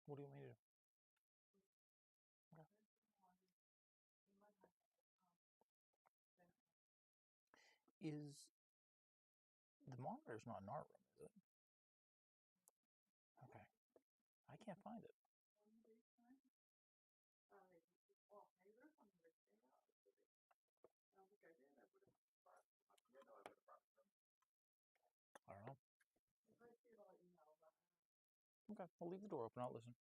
What do you want me to do? Okay. Is the monitor's not in our room, is it? Okay. I can't find it. I don't know. Okay, I'll leave the door open. I'll listen.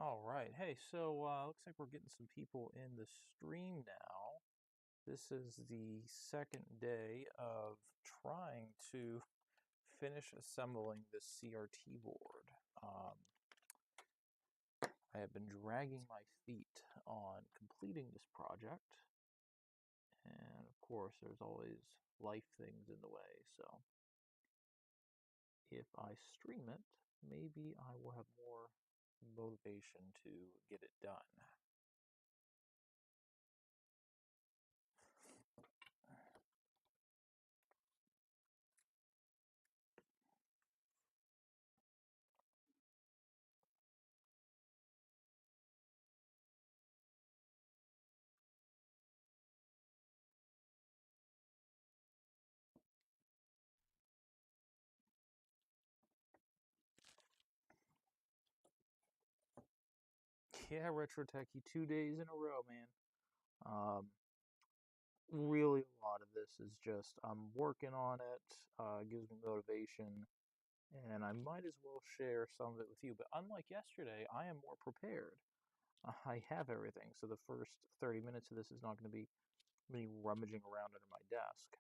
All right. Hey, so looks like we're getting some people in the stream now. This is the second day of trying to finish assembling this CRT board. I have been dragging my feet on completing this project, and of course, there's always life things in the way. So if I stream it, maybe I will have more motivation to get it done. Yeah, Retro Techie, 2 days in a row, man. Um, really, a lot of this is just I'm working on it, gives me motivation, and I might as well share some of it with you. But unlike yesterday, I am more prepared. I have everything, so the first 30 minutes of this is not going to be me rummaging around under my desk.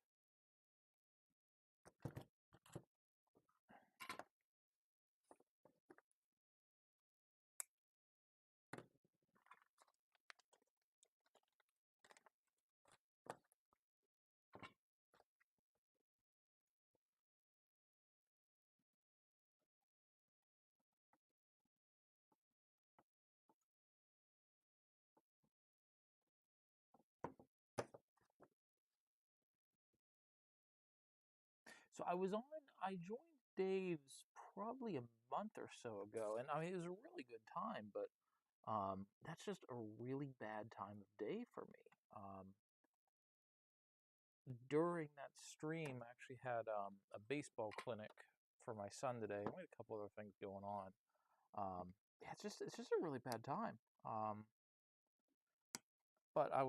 So I joined Dave's probably a month or so ago, and I mean, it was a really good time, but that's just a really bad time of day for me. During that stream, I actually had a baseball clinic for my son today. We had a couple other things going on. Yeah, it's just a really bad time. But I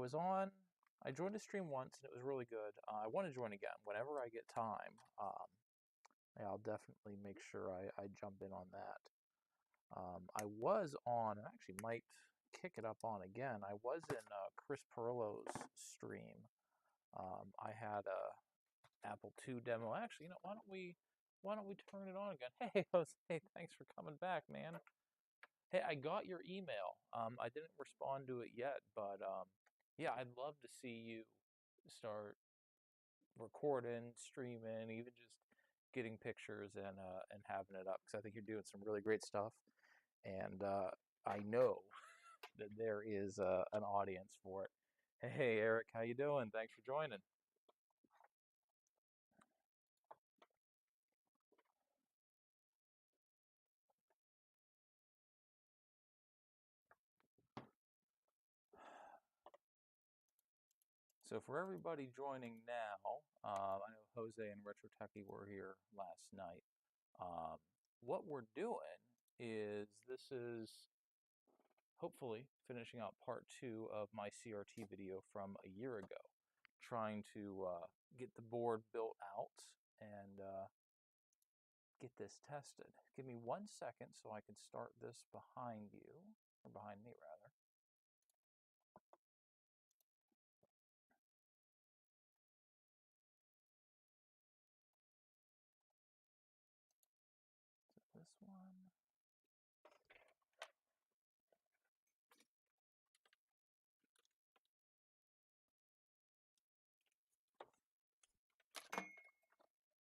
joined a stream once and it was really good. I want to join again whenever I get time. Yeah, I'll definitely make sure I jump in on that. I was on, and I actually might kick it up on again. I was in Chris Perillo's stream. I had a Apple II demo. Actually, why don't we turn it on again? Hey, Jose, thanks for coming back, man. Hey, I got your email. I didn't respond to it yet, but yeah, I'd love to see you start recording, streaming, even just getting pictures and having it up because I think you're doing some really great stuff, and I know that there is an audience for it. Hey, Eric, how you doing? Thanks for joining. So for everybody joining now, I know Jose and Retro Techie were here last night. Um, what we're doing is this is hopefully finishing out part two of my CRT video from a year ago, trying to get the board built out and get this tested. Give me 1 second so I can start this behind you, or behind me rather. This one.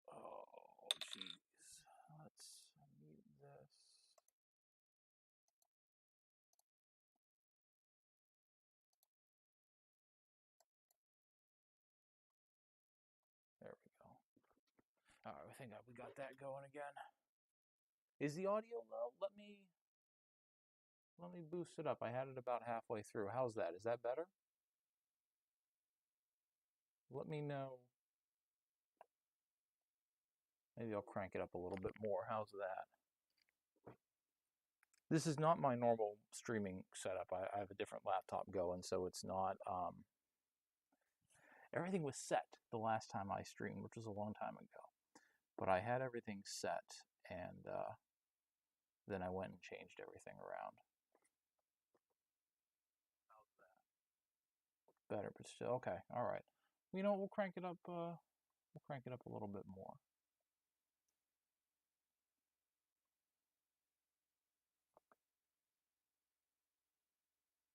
Oh, jeez. Let's mute this. There we go. All right, I think we got that going again. Is the audio low? Let me boost it up. I had it about halfway through. How's that? Is that better? Let me know. Maybe I'll crank it up a little bit more. How's that? This is not my normal streaming setup. I have a different laptop going, so it's not. Everything was set the last time I streamed, which was a long time ago. But I had everything set, and then I went and changed everything around. better, but still okay. All right. You know, we'll crank it up. We'll crank it up a little bit more.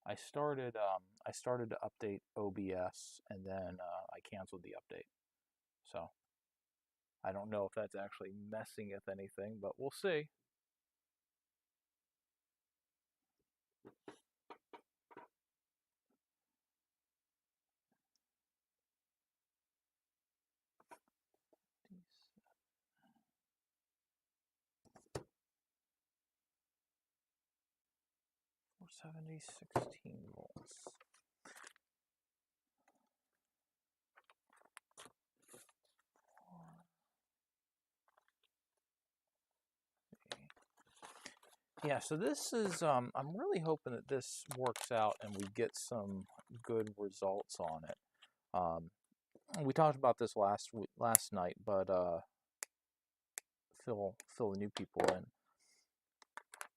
I started to update OBS, and then I canceled the update. So I don't know if that's actually messing with anything, but we'll see. Four seventy 16 volts. Yeah, so this is, I'm really hoping that this works out and we get some good results on it. We talked about this last night, but fill the new people in.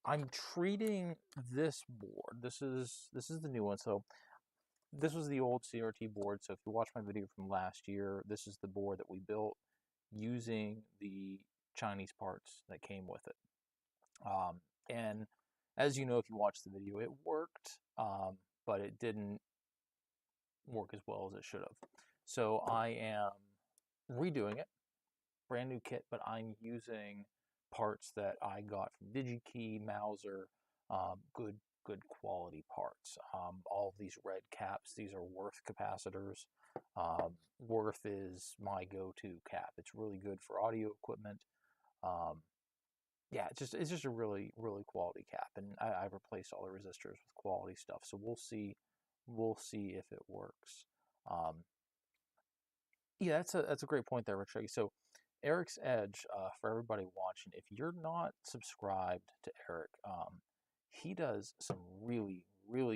I'm treating this board. This is the new one. So this was the old CRT board. So if you watch my video from last year, this is the board that we built using the Chinese parts that came with it. And as you know, if you watch the video, it worked, but it didn't work as well as it should have. So I am redoing it, brand new kit, but I'm using parts that I got from DigiKey, Mouser, good quality parts. All of these red caps, these are Worth capacitors. Worth is my go-to cap. It's really good for audio equipment. Yeah, it's just a really quality cap, and I've replaced all the resistors with quality stuff. So we'll see if it works. Yeah, that's a great point there, Rich. So Eric's Edge, for everybody watching, if you're not subscribed to Eric, he does some really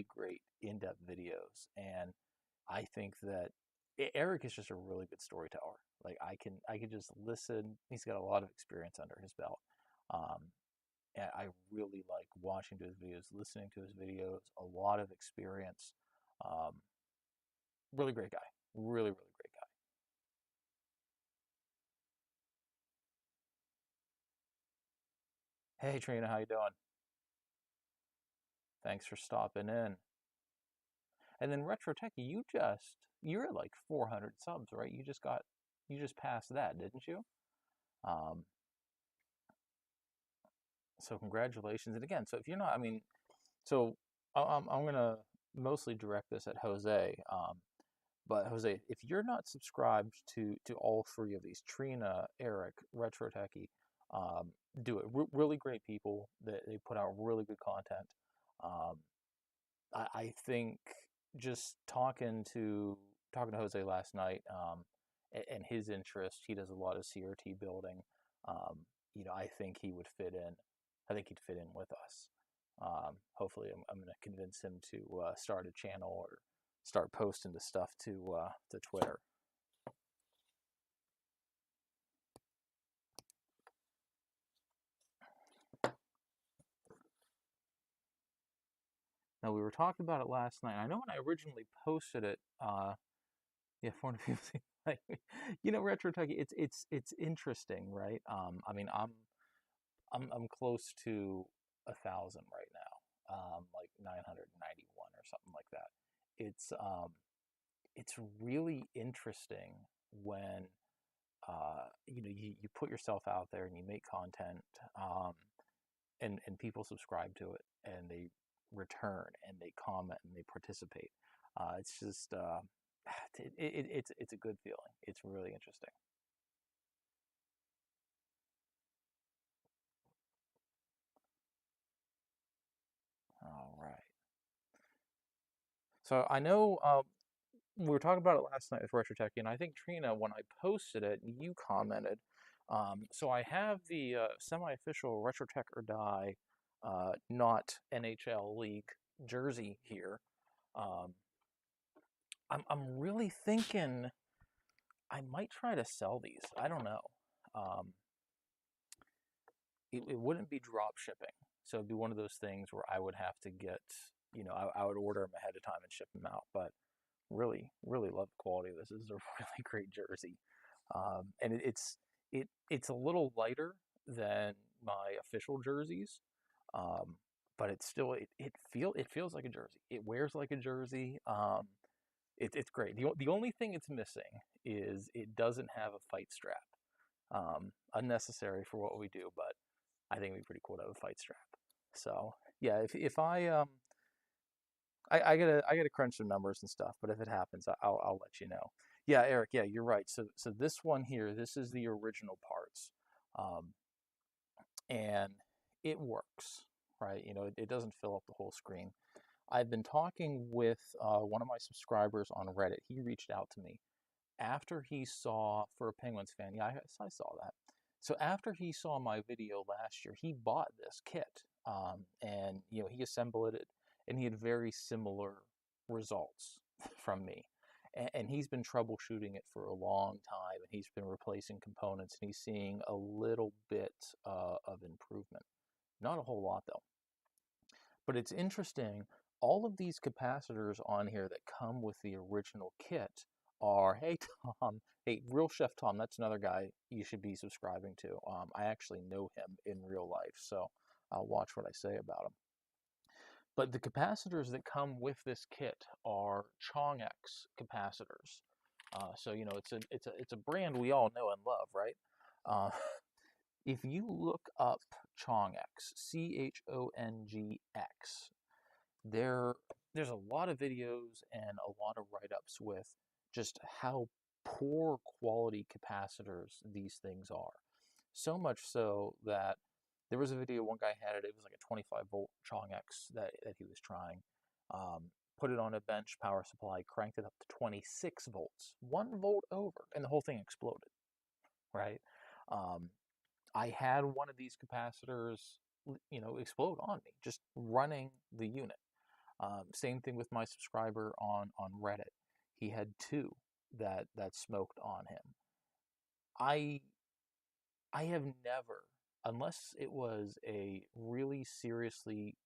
great in-depth videos, and I think that Eric is just a really good storyteller. Like I can just listen. He's got a lot of experience under his belt. Um, and I really like watching his videos, listening to his videos. A lot of experience. Um, really great guy. Really great guy. Hey Trina, how you doing? Thanks for stopping in. And then Retro Techie, you're at like 400 subs, right? You just passed that, didn't you? Um, so congratulations. And again, so if you're not, I mean, so I'm gonna mostly direct this at Jose. But Jose, if you're not subscribed to all three of these, Trina, Eric, Retro Techie, um, do it. Really great people. They put out really good content. Um, I think just talking to Jose last night, and his interest, he does a lot of CRT building. Um, you know, I think he would fit in. I think he'd fit in with us. Hopefully, I'm going to convince him to start a channel or start posting the stuff to Twitter. Now we were talking about it last night. I know when I originally posted it, yeah, 450. Like, you know, Retro Tucky, it's interesting, right? I mean, I'm close to 1,000 right now, like 991 or something like that. It's really interesting when you know you put yourself out there and you make content, and people subscribe to it and they return and they comment and they participate. It's just it's a good feeling. It's really interesting. All right. So I know we were talking about it last night with Retro Tech, and I think Trina, when I posted it, you commented. So I have the semi-official Retro Tech or Die, not NHL League jersey here. Um, I'm really thinking I might try to sell these. I don't know. Um, it wouldn't be drop shipping, so it'd be one of those things where I would have to get, you know, I would order them ahead of time and ship them out. But really love the quality of this. This is a really great jersey, and it's a little lighter than my official jerseys, um, but it's still it feels like a jersey. It wears like a jersey. It's great. The only thing it's missing is it doesn't have a fight strap. Unnecessary for what we do, but I think it'd be pretty cool to have a fight strap. So yeah, if I gotta crunch some numbers and stuff, but if it happens, I'll let you know. Yeah, Eric. Yeah, you're right. So this one here, this is the original parts, um, and it works, right? You know, it doesn't fill up the whole screen. I've been talking with one of my subscribers on Reddit. He reached out to me after he saw, for a Penguins fan, yeah, I saw that. So after he saw my video last year, he bought this kit, and you know he assembled it, and he had very similar results from me. And he's been troubleshooting it for a long time, and he's been replacing components, and he's seeing a little bit of improvement. Not a whole lot though. But it's interesting, all of these capacitors on here that come with the original kit are, hey Tom, hey Real Chef Tom, that's another guy you should be subscribing to. I actually know him in real life, so I'll watch what I say about him. But the capacitors that come with this kit are Chongx capacitors. So you know it's a brand we all know and love, right? Uh, if you look up Chongx, Chongx, there there's a lot of videos and a lot of write-ups with just how poor quality capacitors these things are. So much so that there was a video one guy had it was like a 25 volt Chongx that he was trying. Put it on a bench power supply, cranked it up to 26 volts, 1 volt over, and the whole thing exploded, right? Um, I had one of these capacitors, you know, explode on me just running the unit. Same thing with my subscriber on Reddit. He had two that smoked on him. I I have never, unless it was a really seriously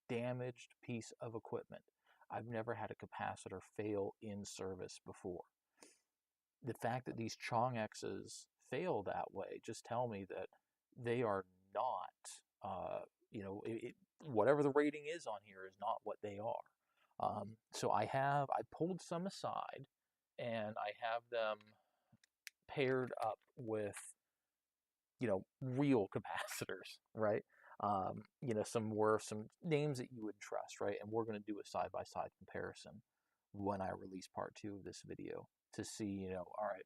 damaged piece of equipment, I've never had a capacitor fail in service before. The fact that these Chongx's fail that way just tell me that they are not, you know, whatever the rating is on here is not what they are. So I pulled some aside, and I have them paired up with, you know, real capacitors, right? You know, some names that you would trust, right? And we're going to do a side by side comparison when I release part 2 of this video to see, you know, all right,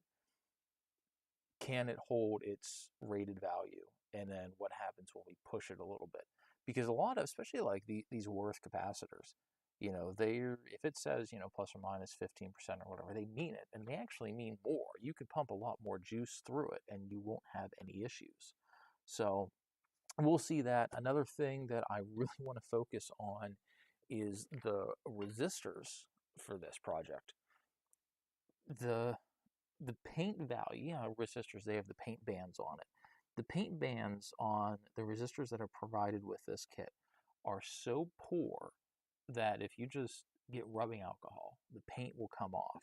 can it hold its rated value? And then what happens when we push it a little bit? Because a lot of, especially like these Worth capacitors, you know, if it says, you know, plus or minus 15% or whatever, they mean it. And they actually mean more. You could pump a lot more juice through it and you won't have any issues. So we'll see that. Another thing that I really want to focus on is the resistors for this project. The the paint value, you know, resistors, they have the paint bands on it. The paint bands on the resistors that are provided with this kit are so poor that if you just get rubbing alcohol, the paint will come off.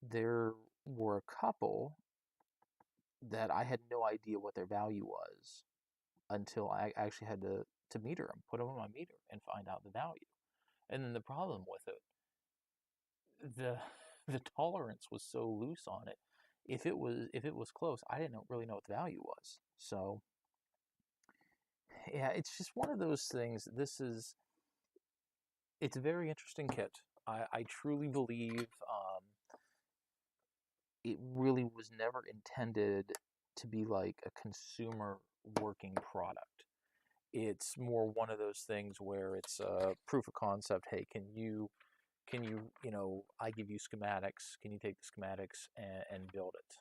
There were a couple that I had no idea what their value was until I actually had to meter them, put them on my meter, and find out the value. And then the problem with it, the the tolerance was so loose on it. If it was close, I didn't really know what the value was. So yeah, it's just one of those things. It's a very interesting kit. I truly believe it really was never intended to be like a consumer working product. It's more one of those things where it's a proof of concept. Hey, you know, I give you schematics. Can you take the schematics and build it?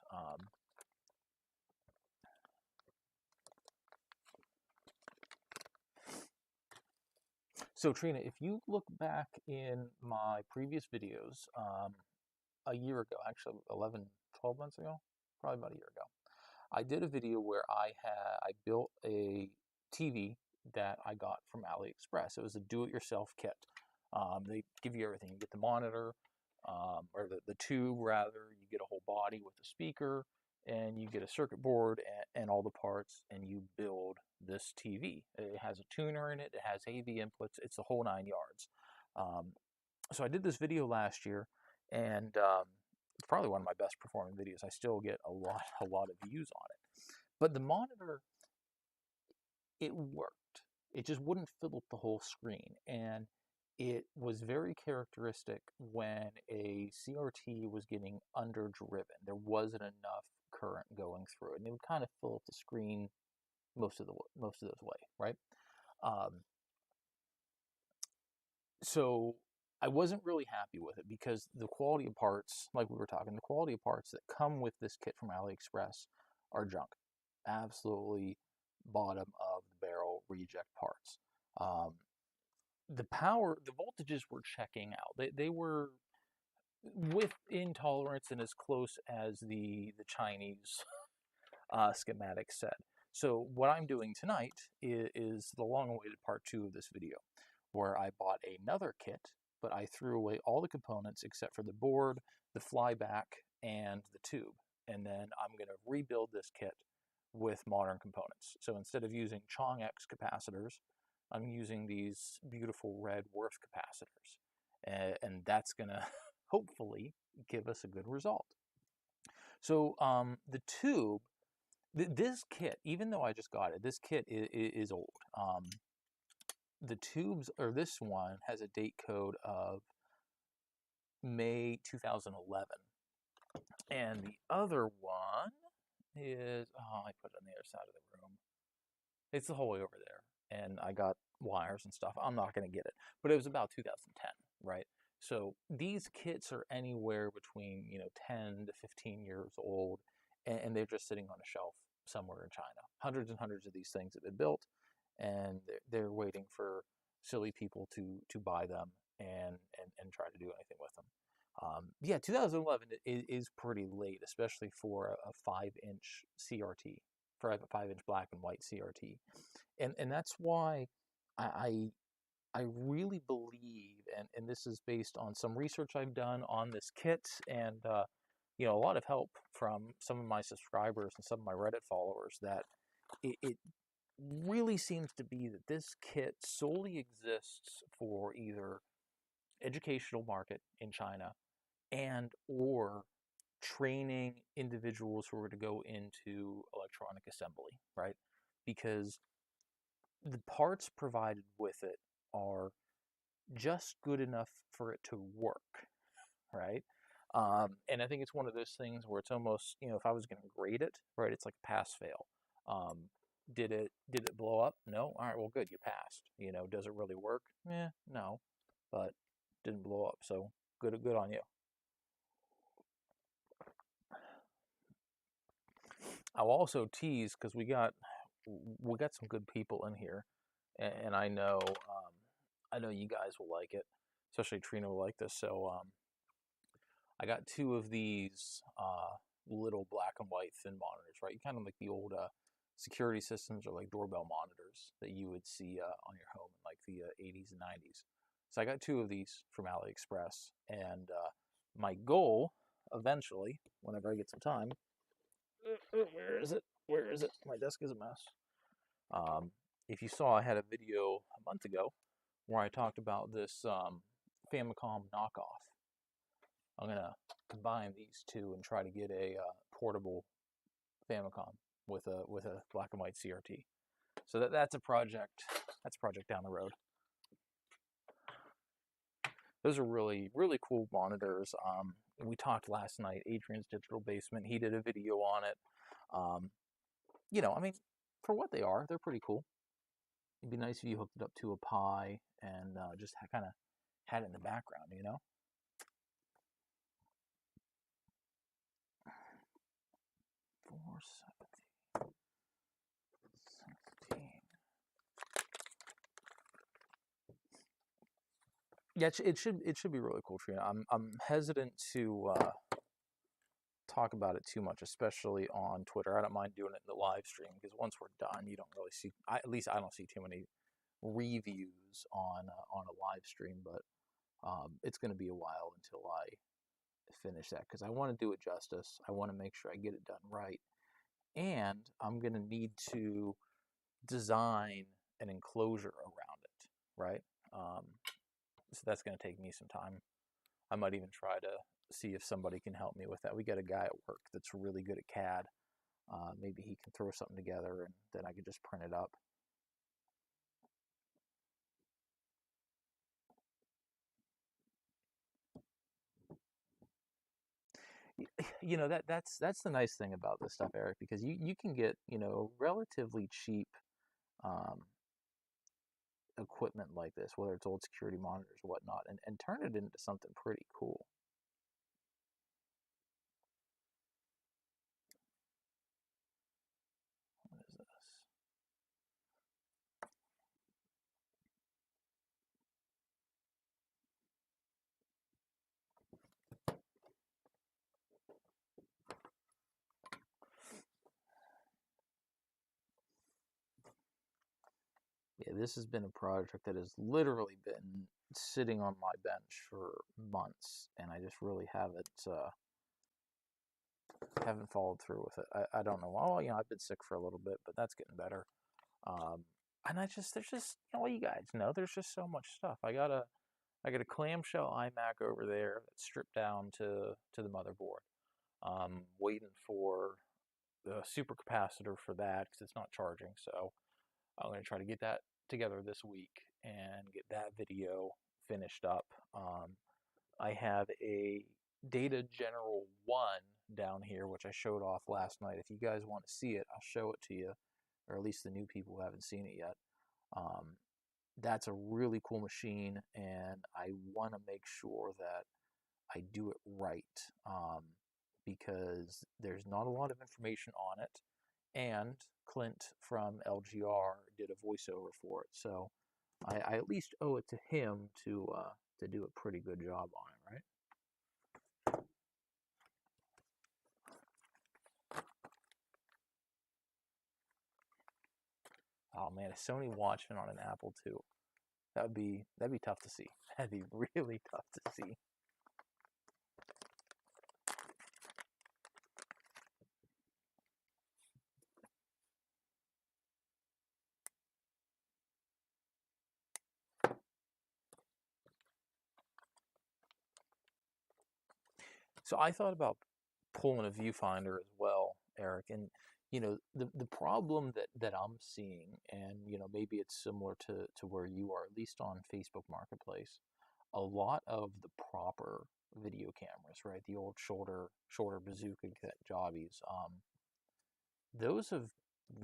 So Trina, if you look back in my previous videos, a year ago, actually 11, 12 months ago, probably about a year ago, I did a video where I built a TV that I got from AliExpress. It was a do-it-yourself kit. They give you everything. You get the monitor, or the tube rather. You get a whole body with a speaker, and you get a circuit board and all the parts, and you build this TV. It has a tuner in it. It has AV inputs. It's the whole 9 yards. So I did this video last year, and it's probably one of my best performing videos. I still get a lot of views on it. But the monitor, it worked. It just wouldn't fill up the whole screen, and it was very characteristic when a CRT was getting underdriven. There wasn't enough current going through it, and it would kind of fill up the screen most of those way, right? Um, so I wasn't really happy with it because the quality of parts, like we were talking, the quality of parts that come with this kit from AliExpress are junk. Absolutely bottom of the barrel reject parts. The voltages were checking out. They were within tolerance and as close as the Chinese schematic said. So what I'm doing tonight is the long-awaited part 2 of this video, where I bought another kit, but I threw away all the components except for the board, the flyback, and the tube. And then I'm going to rebuild this kit with modern components. So instead of using Chongx capacitors, I'm using these beautiful red Worth capacitors. And that's going to hopefully give us a good result. So the tube, this kit, even though I just got it, this kit is old. The tubes, or this one, has a date code of May 2011. And the other one is, oh, I put it on the other side of the room. It's the whole way over there. And I got wires and stuff. I'm not going to get it. But it was about 2010, right? So these kits are anywhere between, 10 to 15 years old. And they're just sitting on a shelf somewhere in China. Hundreds and hundreds of these things have been built. And they're waiting for silly people to buy them and try to do anything with them. Yeah, 2011 is pretty late, especially for a 5-inch CRT, for a 5-inch black and white CRT, and that's why I really believe, and this is based on some research I've done on this kit, and a lot of help from some of my subscribers and some of my Reddit followers, that it really seems to be that this kit solely exists for either educational market in China and or training individuals who are to go into electronic assembly, right? Because the parts provided with it are just good enough for it to work, right? And I think it's one of those things where it's almost, if I was going to grade it, right, it's like pass fail. Did it blow up? No. All right, well, good, you passed. Does it really work? No, but didn't blow up, so good on you. I'll also tease, because we got some good people in here, and I know you guys will like it, especially Trina will like this. So I got 2 of these little black and white thin monitors, right? Kind of like the old security systems or like doorbell monitors that you would see on your home in like the 80s and 90s. So I got 2 of these from AliExpress, and my goal eventually, whenever I get some time, where is it? Where is it? My desk is a mess. If you saw, I had a video a month ago where I talked about this Famicom knockoff. I'm gonna combine these 2 and try to get a portable Famicom with a black and white CRT. So that's a project. That's a project down the road. Those are really, really cool monitors. We talked last night, Adrian's Digital Basement. He did a video on it. I mean, for what they are, they're pretty cool. It'd be nice if you hooked it up to a Pi and just kind of had it in the background, 470, 17. Yeah, it should be really cool, Trina. I'm hesitant to talk about it too much, especially on Twitter. I don't mind doing it in the live stream, because once we're done, you don't really see. At least I don't see too many reviews on a live stream. But it's going to be a while until I finish that because I want to do it justice. I want to make sure I get it done right. And I'm going to need to design an enclosure around it, right? Um, so that's going to take me some time. I might even try to see if somebody can help me with that. We got a guy at work that's really good at CAD. Maybe he can throw something together and then I could just print it up. You know that's the nice thing about this stuff, Eric, because you can get relatively cheap um, equipment like this, whether it's old security monitors or whatnot, and turn it into something pretty cool. What is this? Yeah, this has been a project that has literally been sitting on my bench for months, and I just really haven't followed through with it. I don't know. Well, I've been sick for a little bit, but that's getting better. Um, and there's just you guys know there's just so much stuff. I got a clamshell iMac over there that's stripped down to the motherboard. Waiting for the supercapacitor for that because it's not charging. So I'm going to try to get that together this week and get that video finished up. I have a Data General 1 down here, which I showed off last night. If you guys want to see it, I'll show it to you, or at least the new people who haven't seen it yet. Um, that's a really cool machine, and I want to make sure that I do it right because there's not a lot of information on it. And Clint from LGR did a voiceover for it, so I at least owe it to him to do a pretty good job on it, right? Oh man, a Sony Watchman on an Apple II. That'd be tough to see. That'd be really tough to see. So I thought about pulling a viewfinder as well, Eric, and the problem that I'm seeing, and maybe it's similar to where you are, at least on Facebook Marketplace, a lot of the proper video cameras, right? The old shoulder bazooka jobbies, those have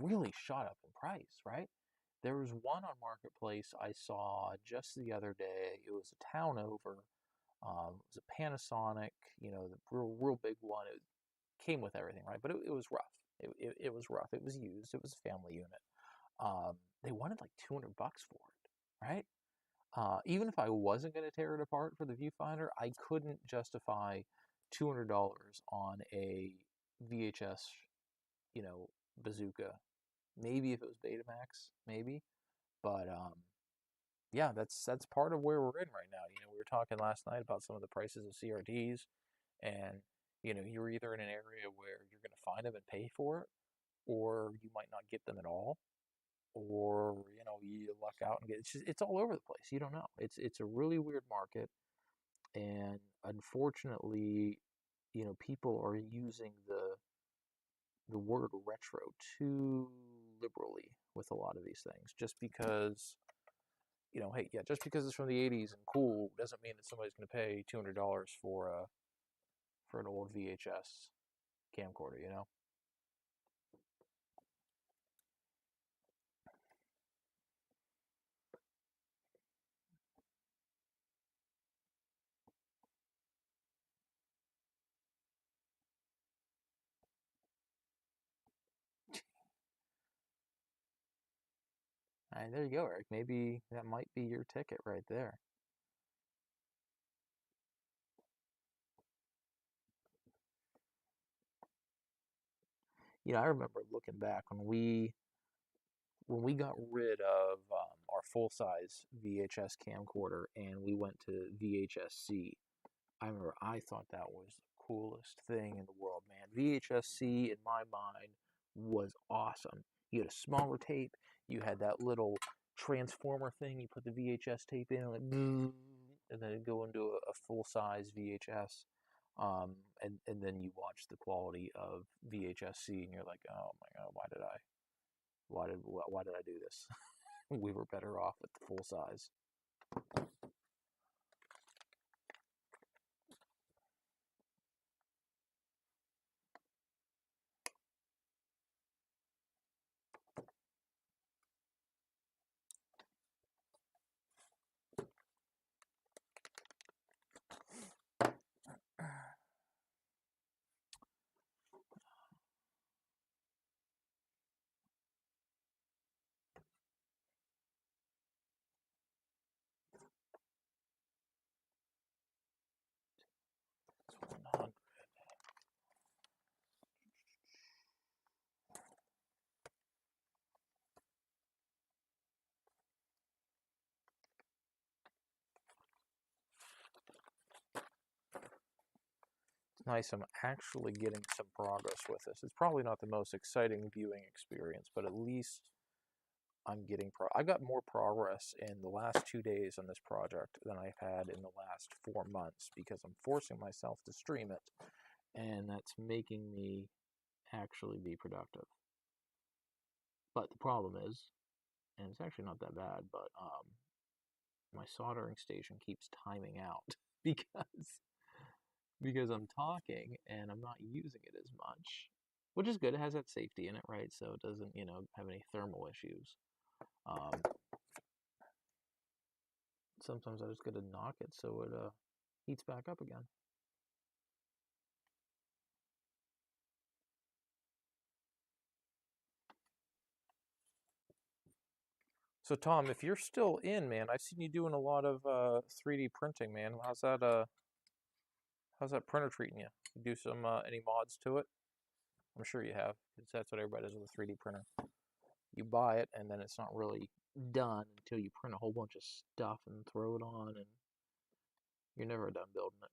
really shot up in price, right? There was one on Marketplace I saw just the other day. It was a town over. It was a Panasonic, the real big one. It came with everything, right? But it was rough. It was rough. It was used. It was a family unit. They wanted like $200 for it, right? Even if I wasn't going to tear it apart for the viewfinder, I couldn't justify $200 on a VHS, bazooka. Maybe if it was Betamax, maybe. But yeah, that's part of where we're in right now. We were talking last night about some of the prices of CRTs, and you're either in an area where you're going to find them and pay for it, or you might not get them at all, or you luck out and get it's all over the place. You don't know. It's a really weird market, and unfortunately, people are using the word retro too liberally with a lot of these things, just because hey, yeah, just because it's from the '80s and cool doesn't mean that somebody's going to pay $200 for an old VHS camcorder. All right, there you go, Eric. Maybe that might be your ticket right there. I remember looking back when we got rid of our full size VHS camcorder and we went to VHS-C. I remember I thought that was the coolest thing in the world, man. VHS-C in my mind was awesome. You had a smaller tape, you had that little transformer thing, you put the VHS tape in, and then it'd go into a full-size VHS. And then you watch the quality of VHS-C, and you're like, oh my God, why did I do this? We were better off with the full size. It's nice. I'm actually getting some progress with this. It's probably not the most exciting viewing experience, but at least I'm getting I got more progress in the last 2 days on this project than I've had in the last 4 months because I'm forcing myself to stream it, and that's making me actually be productive. But the problem is, and it's actually not that bad, but my soldering station keeps timing out because I'm talking and I'm not using it as much, which is good. It has that safety in it, right? So it doesn't, have any thermal issues. Um, Sometimes I just got to knock it so it heats back up again. So Tom, if you're still in, man, I've seen you doing a lot of 3D printing, man. How's that printer treating you? You do some any mods to it? I'm sure you have, because that's what everybody does with a 3D printer. You buy it, and then it's not really done until you print a whole bunch of stuff and throw it on, and you're never done building it.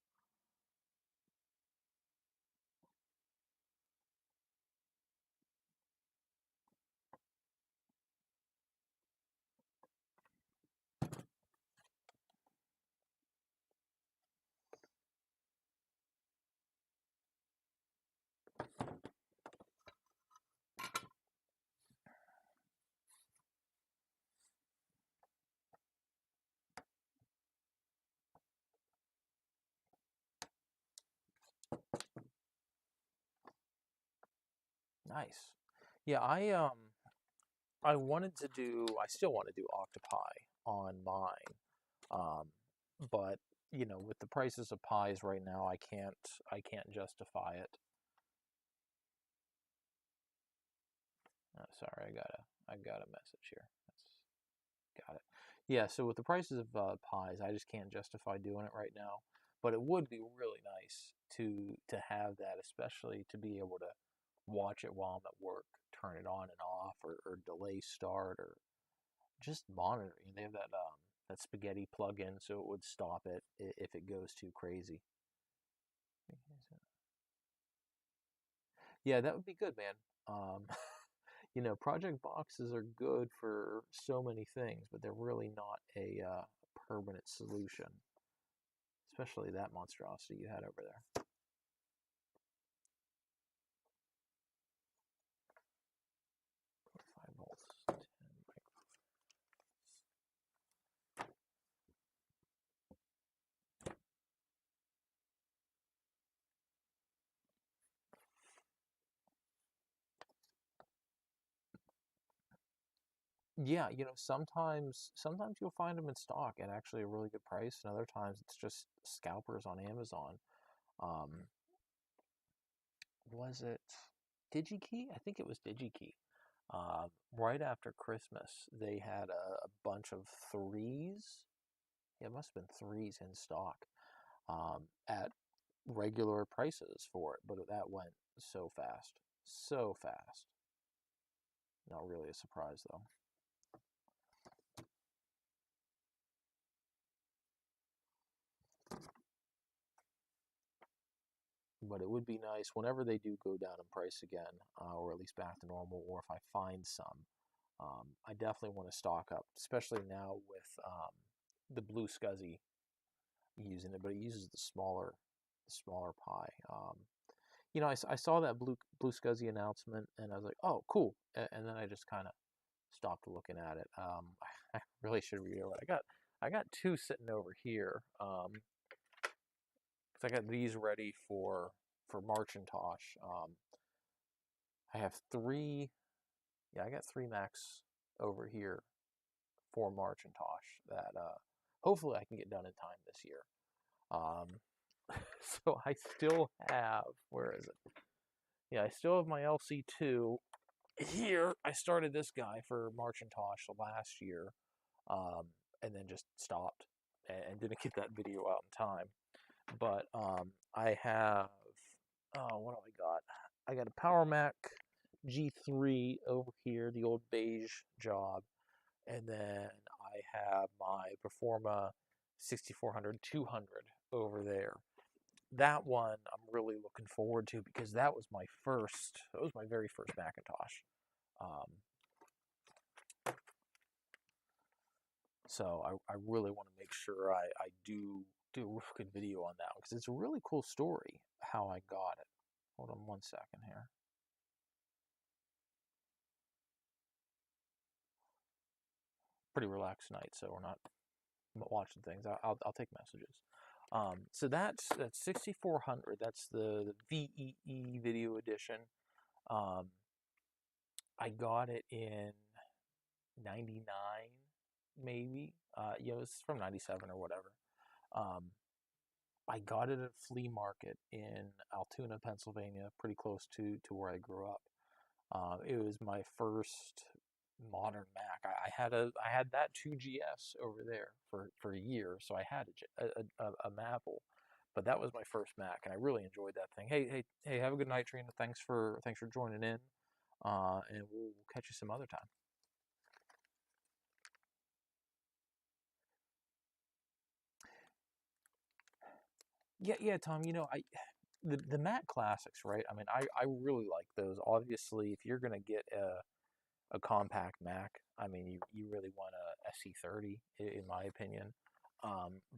Nice. Yeah, I still want to do Octopi on mine. Um, but with the prices of pies right now, I can't justify it. Oh, sorry, I got a message here. Got it. Yeah, so with the prices of pies, I just can't justify doing it right now. But it would be really nice to have that, especially to be able to watch it while I'm at work, turn it on and off, or delay start, or just monitoring. They have that spaghetti plug-in, so it would stop it if it goes too crazy. Yeah, that would be good, man. Um, project boxes are good for so many things, but they're really not a permanent solution, especially that monstrosity you had over there. 5 volts, 10 Yeah, sometimes you'll find them in stock at actually a really good price, and other times it's just scalpers on Amazon. Um, was it DigiKey? I think it was DigiKey. Right after Christmas, they had a bunch of threes. Yeah, it must have been threes in stock at regular prices for it, but that went so fast. So fast. Not really a surprise, though. but it would be nice whenever they do go down in price again, or at least back to normal, or if I find some. I definitely want to stock up, especially now with the Blue Scuzzy using it, but it uses the smaller Pi. I saw that Blue Scuzzy announcement, and I was like, oh, cool, and then I just kind of stopped looking at it. I really should read it. I got two sitting over here. 'Cause I got these ready for Marcintosh. I have three. Yeah, I got three Macs over here for Marcintosh that hopefully I can get done in time this year. Um, so I still have, where is it? Yeah, I still have my LC2 here. I started this guy for Marcintosh last year, um, and then just stopped and didn't get that video out in time. But I have, oh, what do I got? I got a Power Mac G3 over here, the old beige job, and then I have my Performa 6400 200 over there. That one I'm really looking forward to because that was my very first Macintosh. Um, so I really want to make sure I do a real good video on that one because it's a really cool story how I got it. Hold on one second here. Pretty relaxed night, so we're not watching things. I'll take messages. So that's 6400. That's the VEE Video Edition. Um, I got it in 99, maybe. It's from 97 or whatever. I got it at a flea market in Altoona, Pennsylvania, pretty close to where I grew up. It was my first modern Mac. I had that 2GS over there for a year, so I had a Maple, but that was my first Mac, and I really enjoyed that thing. Hey! Have a good night, Trina. Thanks for joining in, and we'll catch you some other time. Yeah, Tom. The Mac classics, right? I mean, I really like those. Obviously, if you're gonna get a compact Mac, I mean, you really want a SE30, in my opinion.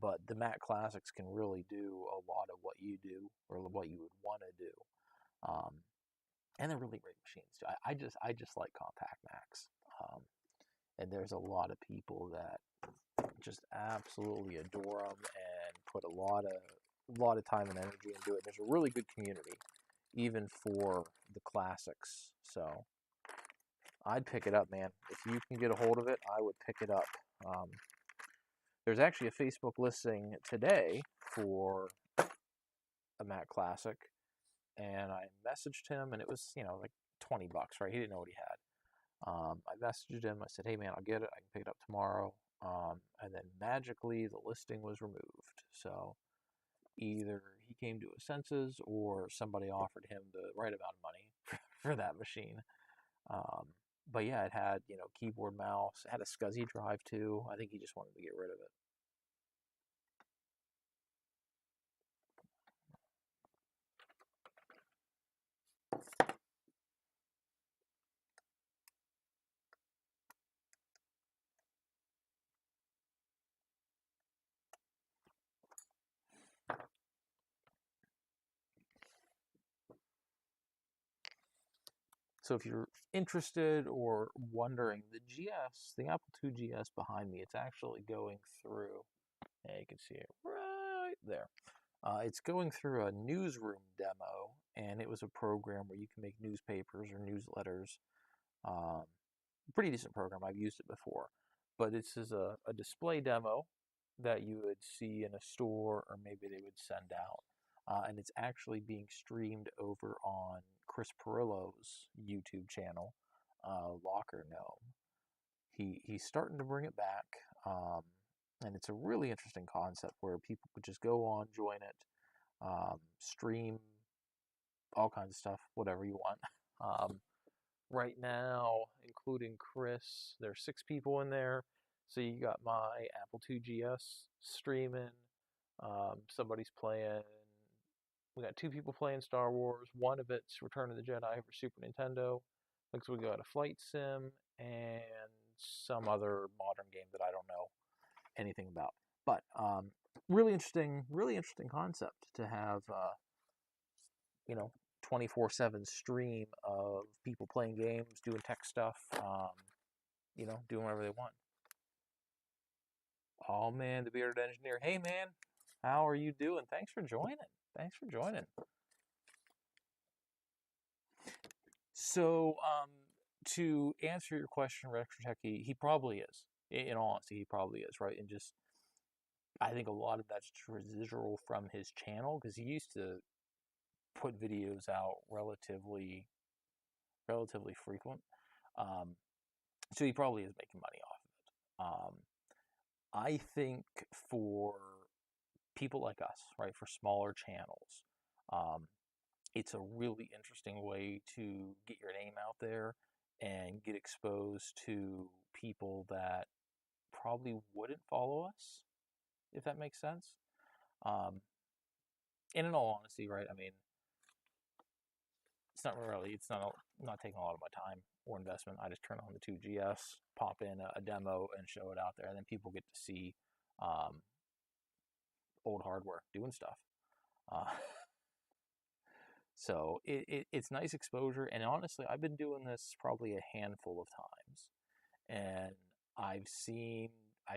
But the Mac classics can really do a lot of what you do or what you would want to do. Um, and they're really great machines too. I just like compact Macs. Um, and there's a lot of people that just absolutely adore them and put a lot of time and energy into it. There's a really good community, even for the classics. So I'd pick it up, man. If you can get a hold of it, I would pick it up. Um, there's actually a Facebook listing today for a Mac Classic, and I messaged him, and it was like $20, right? He didn't know what he had. I messaged him. I said, "Hey, man, I'll get it. I can pick it up tomorrow." And then magically, the listing was removed. So either he came to his senses, or somebody offered him the right amount of money for that machine. Um, but yeah, it had keyboard, mouse. It had a SCSI drive too. I think he just wanted to get rid of it. So if you're interested or wondering, the Apple II GS behind me, it's actually going through. Yeah, you can see it right there. It's going through a newsroom demo, and it was a program where you can make newspapers or newsletters. Um, Pretty decent program. I've used it before. But this is a display demo that you would see in a store or maybe they would send out. And it's actually being streamed over on Chris Pirillo's YouTube channel, Locker Gnome. He's starting to bring it back. And it's a really interesting concept where people could just go on, join it, stream all kinds of stuff, whatever you want. Right now, including Chris, there's 6 people in there. So you got my Apple II GS streaming. Somebody's playing We got 2 people playing Star Wars. One of it's Return of the Jedi for Super Nintendo. Looks like we got a flight sim and some other modern game that I don't know anything about. But really interesting concept to have, 24/7 stream of people playing games, doing tech stuff, doing whatever they want. Oh man, the bearded engineer. Hey man, how are you doing? Thanks for joining. Thanks for joining. So, to answer your question, Retro Techie, he probably is. In all honesty, he probably is, right? And just, I think a lot of that's residual from his channel because he used to put videos out relatively frequent. Um, so he probably is making money off of it. I think for people like us, right, for smaller channels, um, it's a really interesting way to get your name out there and get exposed to people that probably wouldn't follow us, if that makes sense. Um, and in all honesty, right, I mean, it's not taking a lot of my time or investment. I just turn on the 2GS, pop in a demo, and show it out there, and then people get to see um, old hardware doing stuff. Uh, so it's nice exposure, and honestly, I've been doing this probably a handful of times, and I've seen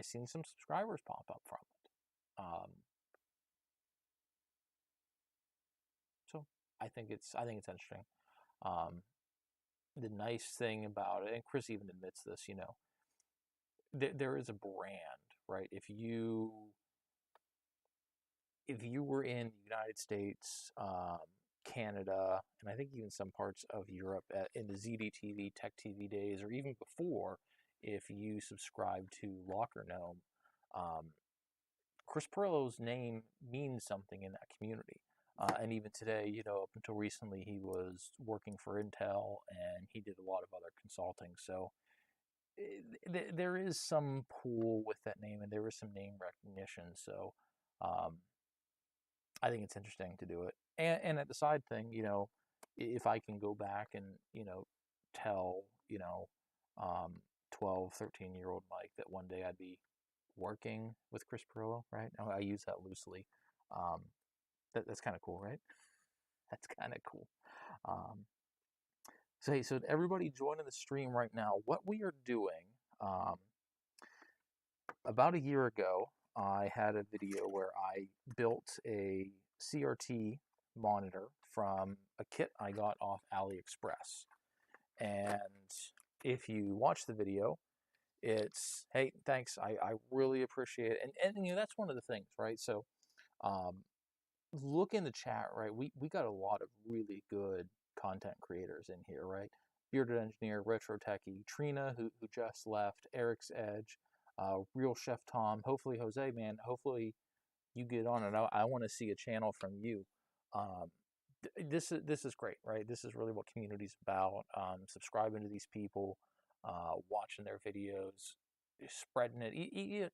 some subscribers pop up from it. So I think it's interesting. Um, the nice thing about it, and Chris even admits this, there is a brand, right? If you were in the United States, Canada, and I think even some parts of Europe in the ZDTV, Tech TV days, or even before, if you subscribe to Locker Gnome, um, Chris Pirillo's name means something in that community. And even today, up until recently, he was working for Intel and he did a lot of other consulting. So there is some pull with that name and there is some name recognition. So um, I think it's interesting to do it. And at the side thing, if I can go back and, tell, um, 12, 13-year-old Mike that one day I'd be working with Chris Pirillo, right? I use that loosely. Um, that's kind of cool, right? That's kind of cool. Um, so, hey, so everybody joining the stream right now, what we are doing, um, about a year ago, I had a video where I built a CRT monitor from a kit I got off AliExpress. And if you watch the video, it's, hey, thanks, I really appreciate it. And that's one of the things, right? So um, look in the chat, right? We got a lot of really good content creators in here, right? Bearded Engineer, Retro Techie, Trina, who just left, Eric's Edge, Real Chef Tom, hopefully Jose, man, hopefully you get on it. I want to see a channel from you. Um, this is great, right? This is really what community's about. Subscribing to these people, watching their videos, spreading it,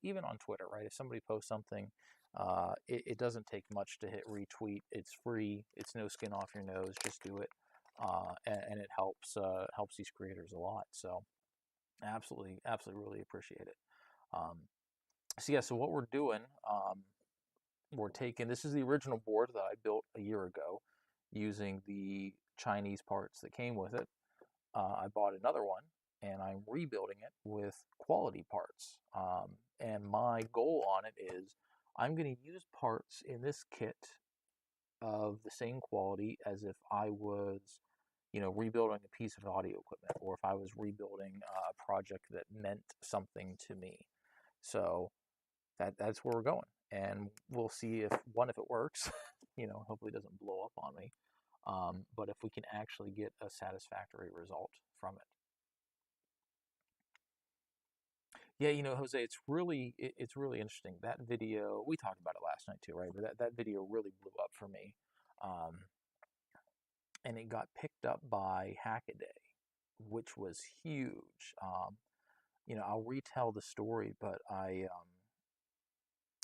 even on Twitter, right? If somebody posts something, it doesn't take much to hit retweet. It's free. It's no skin off your nose. Just do it, and it helps these creators a lot. So absolutely, really appreciate it. Um, so yeah, so what we're doing, we're taking, this is the original board that I built a year ago using the Chinese parts that came with it. I bought another one and I'm rebuilding it with quality parts. And my goal on it is I'm going to use parts in this kit of the same quality as if I was, rebuilding a piece of audio equipment or if I was rebuilding a project that meant something to me. So that's where we're going, and we'll see if it works. Hopefully it doesn't blow up on me. But if we can actually get a satisfactory result from it. Yeah, Jose, it's really interesting. That video, we talked about it last night too, right? But that video really blew up for me, um, and it got picked up by Hackaday, which was huge. I'll retell the story, but I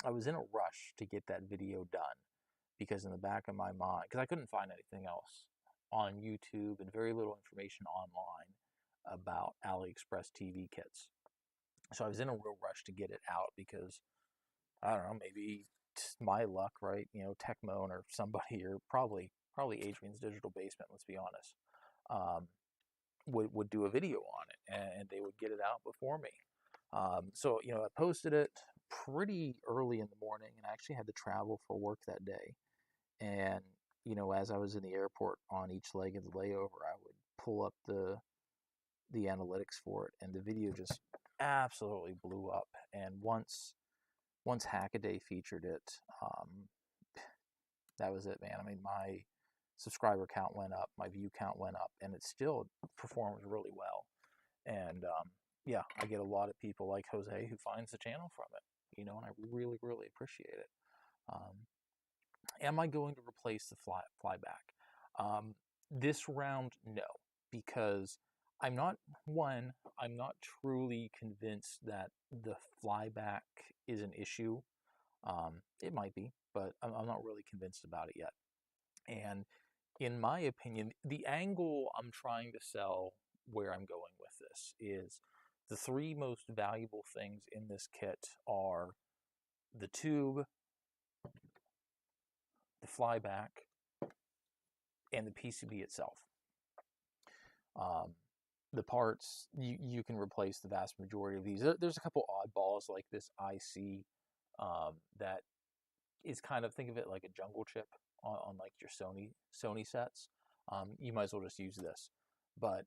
was in a rush to get that video done because in the back of my mind, because I couldn't find anything else on YouTube and very little information online about AliExpress TV kits. So I was in a real rush to get it out because I don't know, maybe it's my luck, right? You know, Techmoan or somebody, or probably Adrian's Digital Basement. Let's be honest. Um, would do a video on it, and they would get it out before me. So you know, I posted it pretty early in the morning, and I actually had to travel for work that day. And you know, as I was in the airport on each leg of the layover, I would pull up the analytics for it, and the video just absolutely blew up. And once Hackaday featured it, that was it, man. I mean, my subscriber count went up, my view count went up, and it still performs really well. And yeah, I get a lot of people like Jose who finds the channel from it, you know, and I really, really appreciate it. Um, am I going to replace the flyback? This round, no, because I'm not truly convinced that the flyback is an issue. It might be, but I'm not really convinced about it yet. And in my opinion, the angle I'm trying to sell where I'm going with this is the three most valuable things in this kit are the tube, the flyback, and the PCB itself. The parts, you can replace the vast majority of these. There's a couple oddballs like this IC that is kind of, think of it like a jungle chip on like your Sony sets. You might as well just use this. But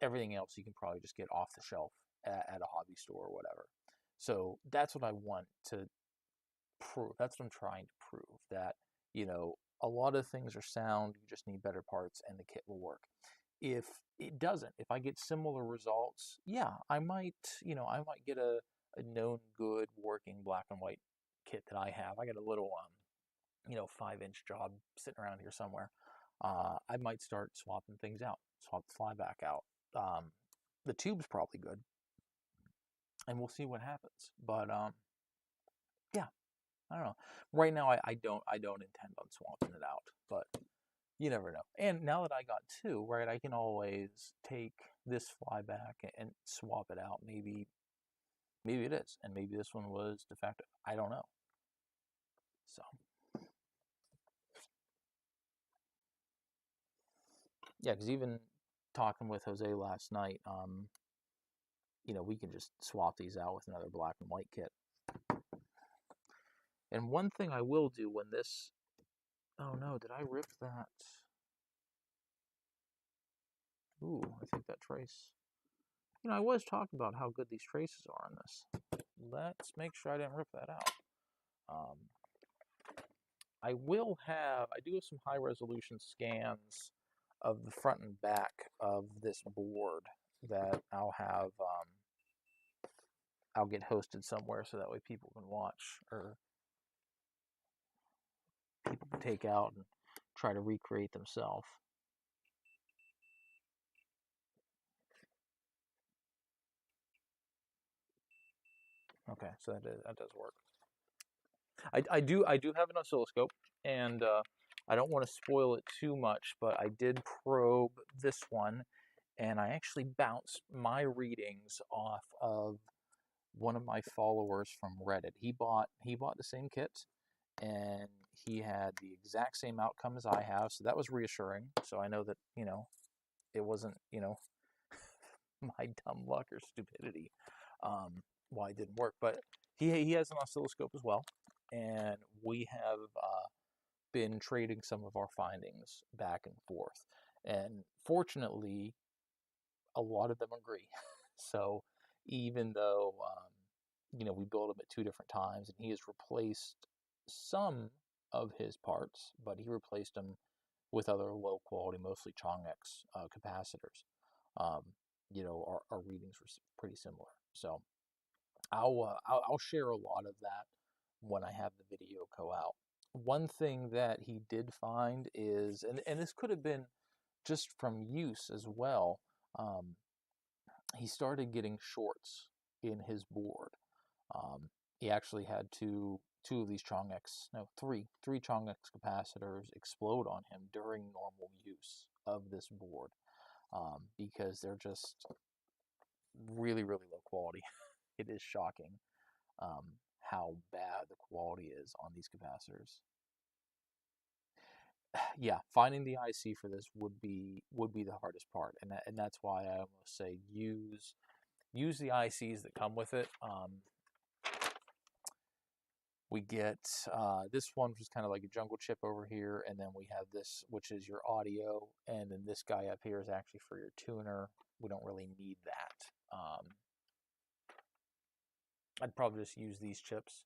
everything else you can probably just get off the shelf at a hobby store or whatever. So that's what I want to prove. That's what I'm trying to prove, that, you know, a lot of things are sound, you just need better parts and the kit will work. If it doesn't, if I get similar results, yeah, I might, you know, I might get a known good working black and white kit that I have. I got a little, you know, 5-inch job sitting around here somewhere. I might start swapping things out, swap the flyback out. The tube's probably good, and we'll see what happens. But yeah, I don't know. Right now, I don't intend on swapping it out, but you never know. And now that I got two, right, I can always take this flyback and swap it out. Maybe it is, and maybe this one was defective. I don't know. So yeah, because even talking with Jose last night, you know, we can just swap these out with another black and white kit. And one thing I will do when this, oh no, did I rip that? Ooh, I think that trace, you know, I was talking about how good these traces are on this. Let's make sure I didn't rip that out. I do have some high resolution scans of the front and back of this board that I'll get hosted somewhere so that way people can watch, or people can take out and try to recreate themselves. Okay, so that does work. I do have an oscilloscope, and I don't want to spoil it too much, but I did probe this one, and I actually bounced my readings off of one of my followers from Reddit. He bought the same kit, and he had the exact same outcome as I have, so that was reassuring. So I know that, you know, it wasn't, you know, my dumb luck or stupidity why it didn't work. But he has an oscilloscope as well, and we have been trading some of our findings back and forth. And fortunately, a lot of them agree. So even though you know, we built them at two different times, and he has replaced some of his parts, but he replaced them with other low quality, mostly Chongx capacitors. Um, you know, our readings were pretty similar. So I'll share a lot of that when I have the video go out. One thing that he did find is, and this could have been just from use as well, he started getting shorts in his board. He actually had to two of these Chang'e, no, three Chang'e capacitors explode on him during normal use of this board, because they're just really, really low quality. It is shocking how bad the quality is on these capacitors. Yeah, finding the IC for this would be the hardest part, and that's why I almost say use the ICs that come with it. We get this one, which is kind of like a jungle chip over here, and then we have this, which is your audio, and then this guy up here is actually for your tuner. We don't really need that. I'd probably just use these chips.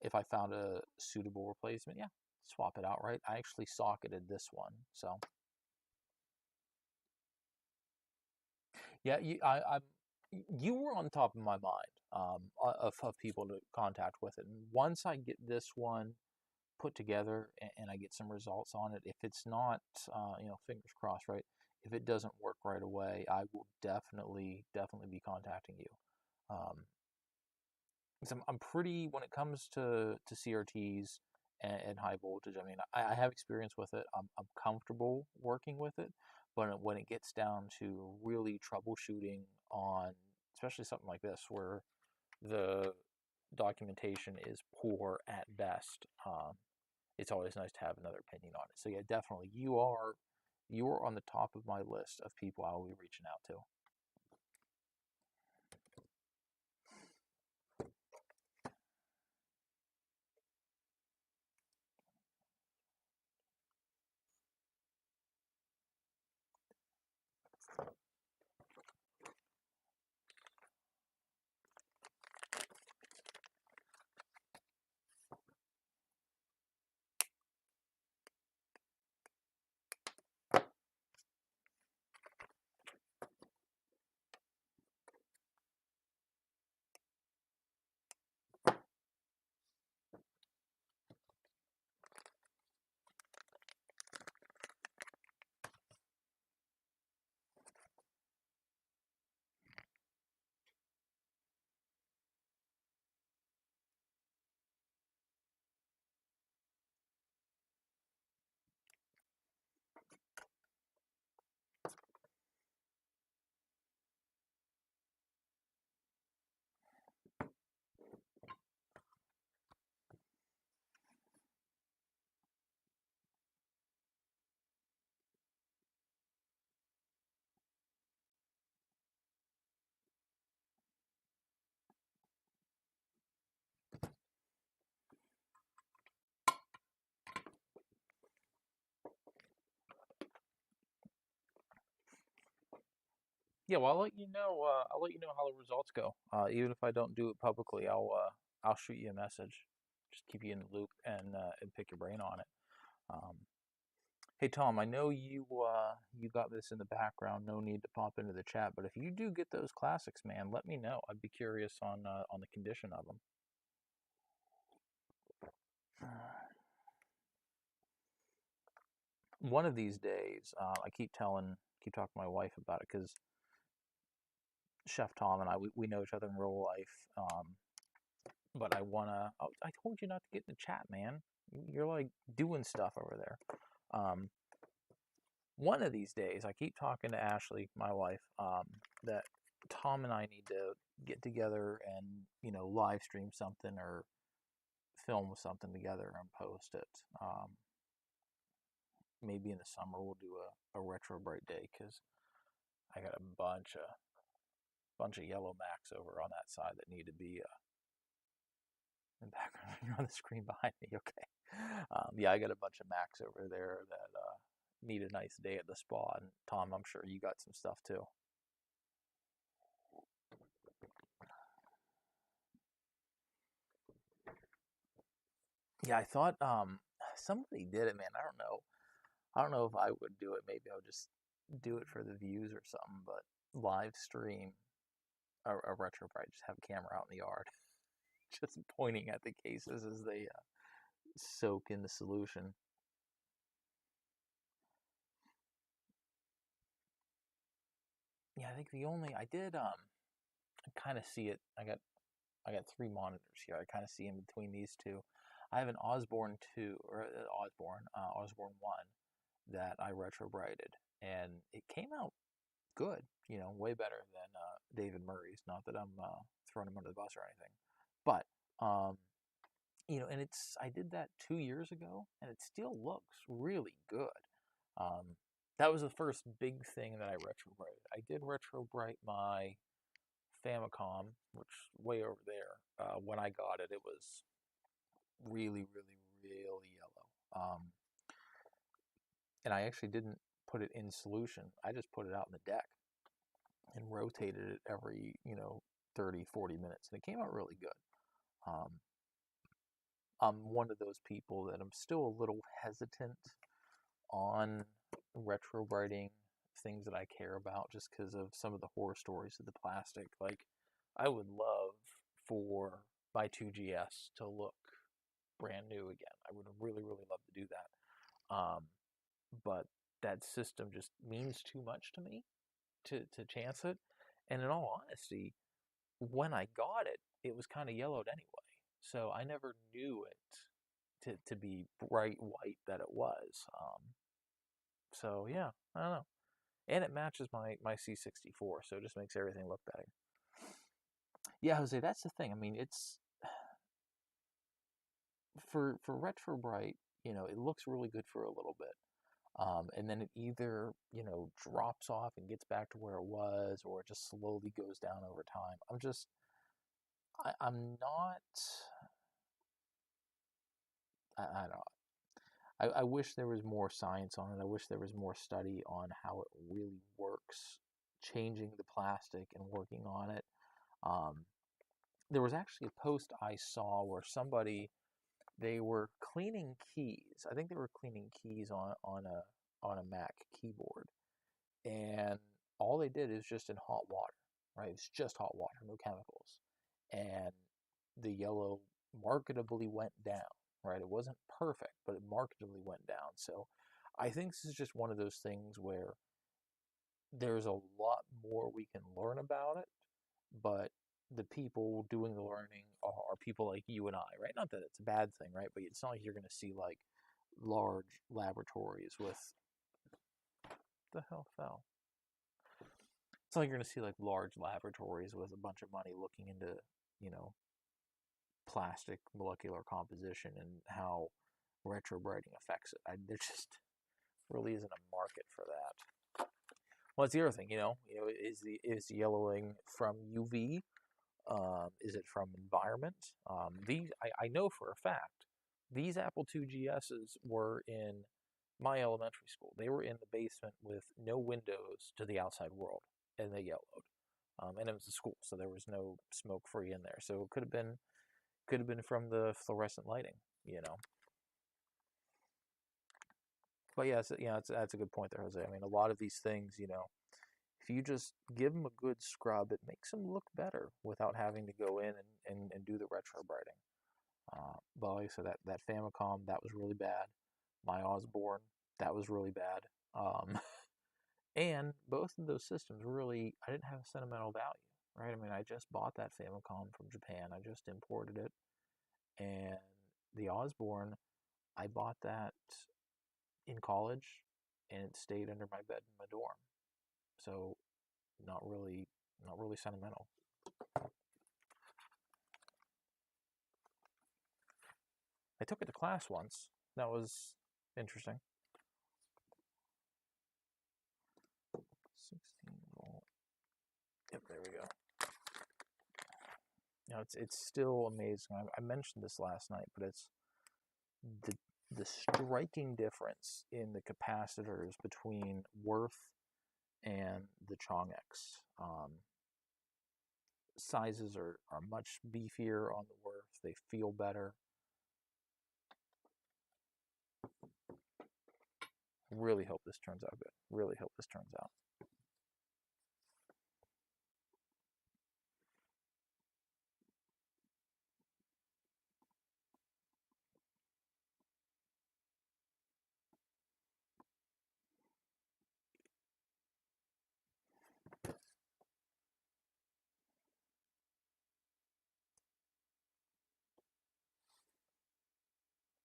If I found a suitable replacement, yeah, swap it out, right? I actually socketed this one, so yeah, you were on top of my mind of people to contact with it. And once I get this one put together and I get some results on it, if it's not, fingers crossed, right? If it doesn't work right away, I will definitely be contacting you. Um, 'Cause I'm pretty, when it comes to CRTs and high voltage. I mean, I have experience with it. I'm comfortable working with it, but when it gets down to really troubleshooting on, especially something like this, where the documentation is poor at best, it's always nice to have another opinion on it. So yeah, definitely, you are on the top of my list of people I will be reaching out to. Yeah, well, I'll let you know. I'll let you know how the results go. Even if I don't do it publicly, I'll shoot you a message, just keep you in the loop and pick your brain on it. Um, hey Tom, I know you got this in the background. No need to pop into the chat, but if you do get those classics, man, let me know. I'd be curious on the condition of them. One of these days, I keep talking to my wife about it because Chef Tom and we know each other in real life. But I told you not to get in the chat, man. You're like doing stuff over there. Um, one of these days, I keep talking to Ashley, my wife, that Tom and I need to get together and, live stream something or film something together and post it. Maybe in the summer we'll do a retro bright day because I got a bunch of yellow Macs over on that side that need to be in the background. You're on the screen behind me. Okay. Yeah, I got a bunch of Macs over there that need a nice day at the spa. And Tom, I'm sure you got some stuff too. Yeah, I thought somebody did it, man. I don't know. I don't know if I would do it. Maybe I would just do it for the views or something. But live stream a retro bright, just have a camera out in the yard, just pointing at the cases as they soak in the solution. Yeah, I think the only I did kind of see it. I got I got three monitors here. I kind of see in between these two. I have an Osborne 2, or Osborne 1 that I retrobrighted, and it came out good, way better than David Murray's. Not that I'm throwing him under the bus or anything, but and I did that 2 years ago, and it still looks really good. That was the first big thing that I retrobrighted. I did retrobright my Famicom, which way over there. When I got it, it was really, really, really yellow. And I actually didn't put it in solution. I just put it out in the deck and rotated it every, 30, 40 minutes. And it came out really good. I'm one of those people that I'm still a little hesitant on retrobrighting things that I care about just because of some of the horror stories of the plastic. Like, I would love for my 2GS to look brand new again. I would really, really love to do that. But that system just means too much to me to chance it. And in all honesty, when I got it, it was kind of yellowed anyway. So I never knew it to be bright white that it was. So yeah, I don't know. And it matches my C64, so it just makes everything look better. Yeah, Jose, that's the thing. I mean, it's for Retro Bright, it looks really good for a little bit. And then it either, drops off and gets back to where it was, or it just slowly goes down over time. I'm not, I don't know. I wish there was more science on it. I wish there was more study on how it really works, changing the plastic and working on it. There was actually a post I saw where they were cleaning keys. I think they were cleaning keys on a Mac keyboard, and all they did is just in hot water, right? It's just hot water, no chemicals, and the yellow marketably went down, right? It wasn't perfect, but it marketably went down. So I think this is just one of those things where there's a lot more we can learn about it, but the people doing the learning are people like you and I, right? Not that it's a bad thing, right? But it's not like you're going to see like large laboratories with the hell fell. It's not like you're going to see like large laboratories with a bunch of money looking into, you know, plastic molecular composition and how retrobrighting affects it. There just really isn't a market for that. Well, that's the other thing, is the yellowing from UV? Is it from environment? I know for a fact these Apple IIGSs were in my elementary school. They were in the basement with no windows to the outside world, and they yellowed. And it was a school, so there was no smoke free in there. So it could have been from the fluorescent lighting, you know. But yeah, that's a good point there, Jose. I mean, a lot of these things, if you just give them a good scrub, it makes them look better without having to go in and do the retro brighting. But like I said, that Famicom, that was really bad. My Osborne, that was really bad. And both of those systems really, I didn't have a sentimental value, right? I mean, I just bought that Famicom from Japan. I just imported it. And the Osborne, I bought that in college, and it stayed under my bed in my dorm. So not really sentimental. I took it to class once. That was interesting. 16-volt. Yep, there we go. It's still amazing. I mentioned this last night, but it's the striking difference in the capacitors between Worth and the Chongx. Sizes are much beefier on the Worth. They feel better. Really hope this turns out good. Really hope this turns out.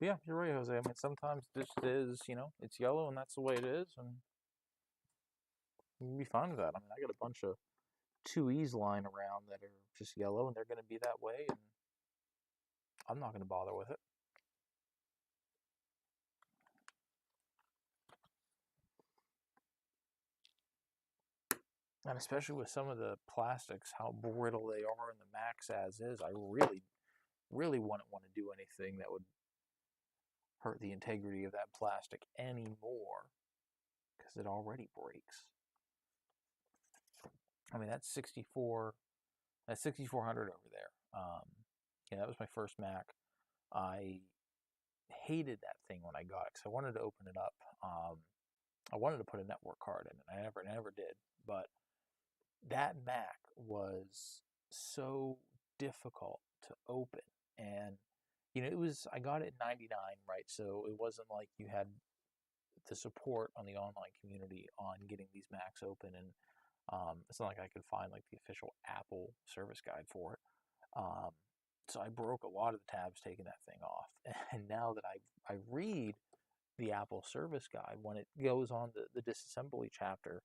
yeah, you're right, Jose. I mean, sometimes this is, it's yellow and that's the way it is, and you'll be fine with that. I mean, I got a bunch of 2Es lying around that are just yellow, and they're going to be that way, and I'm not going to bother with it. And especially with some of the plastics, how brittle they are in the Max as is, I really, really wouldn't want to do anything that would hurt the integrity of that plastic anymore because it already breaks. I mean, that's 6400 over there. Yeah, that was my first Mac. I hated that thing when I got it because I wanted to open it up. I wanted to put a network card in it. I never did. But that Mac was so difficult to open, and I got it in '99, right? So it wasn't like you had the support on the online community on getting these Macs open, and it's not like I could find like the official Apple service guide for it. Um, so I broke a lot of the tabs taking that thing off, and now that I read the Apple service guide, when it goes on the disassembly chapter,